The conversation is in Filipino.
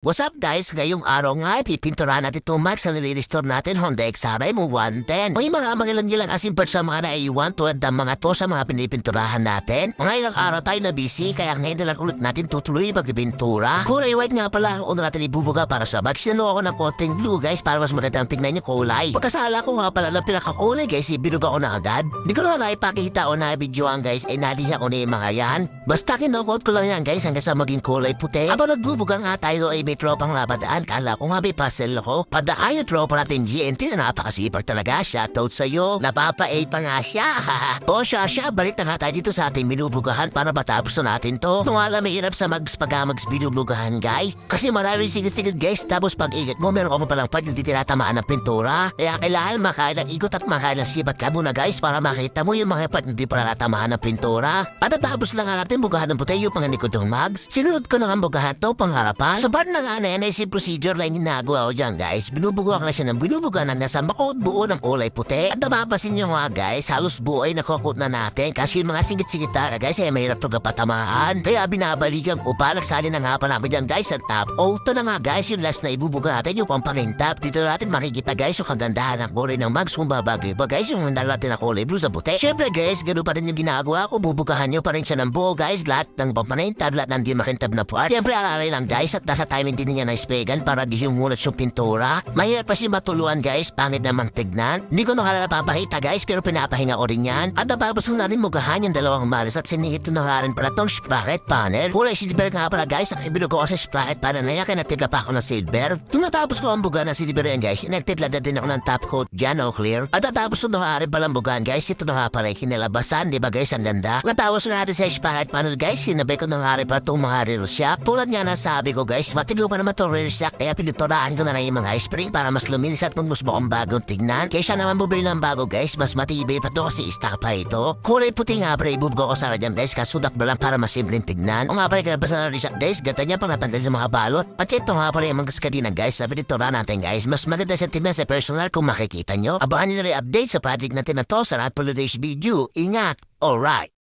What's up guys? Ngayong araw nga, pipinturahan natin itong Max na nire-restore natin Honda XRM 110. May mga mangilan-gilang asin parts sa mga naiiwan tulad ng mga to sa mga pinipinturahan natin. Mga ilang araw tayo na busy kaya ngayon na lang ulit natin tutuloy pagpipintura. Kulay white nga pala ang una natin ibubuga para sa Max. Sinalo ako ng konting blue guys para mas magandang tignan yung kulay. Pagkasala ko nga pala ng pinakakulay guys, ibinuga ko na agad. Di ko na ipakita o na videoan guys, ay naliha ko na yung mga yan. Basta kinokot ko lang yan guys hanggang sa maging kulay puti. Habang nagbubuga nga tayo ay may tropang labadaan, kala ko nga may puzzle ako. Padaan yung tropa natin GNT na napakasipag talaga. Shoutout sa'yo. Napapa-8 pa nga siya. O siya, balik na nga tayo dito sa ating binubugahan para matapos na natin to. Ito nga lang may hirap sa mags binubugahan guys. Kasi maraming sigit-sigit guys, tapos pag igat mo meron ka pa palang part hindi tinatamaan ng pintura. Kaya kailangan makain ng ikot at makain ng sibat ka muna guys para makita mo yung mga part hindi pa natatamaan ng pintura. At tapos lang nga natin bugahan ng puti yung panganikod ng mags. Sinunod ko na nga bugahan to pangharapan. Sa part na nga na NIC procedure lang ginagawa ko dyan guys. Binubuga ko na siya ng binubuga na nasa makot buo ng kulay puti. At napapasin nyo nga guys, halos buo ay nakukot na natin. Kasi yung mga singit-singit na guys ay mahirap ito kapatamaan. Kaya binabalikan ko pa, nagsali na nga pa namin dyan guys sa top. O ito na nga guys, yung last na ibubuga natin yung pampangin top. Dito natin makikita guys yung kagandahan ng kulay ng mags kung babagay ba guys yung dalawa natin na kulay blue sa puti. Syempre guys, ganoon pa rin yung ginagawa ko. Bubugahan nyo pa rin siya ng buo guys. Lahat ng pampangin top, lahat ng di makintab na part. Syempre alalay lang guys at nasa timing din niya na ispegan para di humulat yung pintura. Mahirap pa si matuluan guys, pangit naman tignan. Hindi ko nakalala papakita guys pero pinapahinga ko rin yan. At napapos ko na rin mugahan yung dalawang maris at sinigit na nga rin pala tong sprocket panel. Kulay silver nga pala guys at ibinugo ko sa sprocket panel na yan kaya nagtipla pa ako ng silver. Nung natapos ko ang buga ng silver yan guys, nagtipla na din ako ng top coat dyan o clear. At natapos ko na nga rin palang bugahan guys, ito na nga pala kinalabasan, di ba guys ang ganda. Natapos na natin sa sprocket panel guys, sinabay ko na nga rin pala itong mga rear shock. Tulad nga nasabi ko guys, matigo pa naman itong rear shock kaya piniturahan ko na lang yung mga spring para mas luminis at magmusbo ang bagong tignan. Kaysa naman bubili ng bago guys, mas matibay pa to kasi stock pa ito. Kulay puti nga pala ibubuga ko sa radyan guys, kasudak ba lang para mas simpleng tignan. O nga pala kalabasan ng rear shock guys, gata niya pang natanggal sa mga balot. At ito nga pala yung mga skadina guys, sa piniturahan natin guys, mas maganda sa tignan sa personal kung makikita nyo. Abangan nyo na rin update sa project natin na to sa lahat po today's video. Ingat! Alright!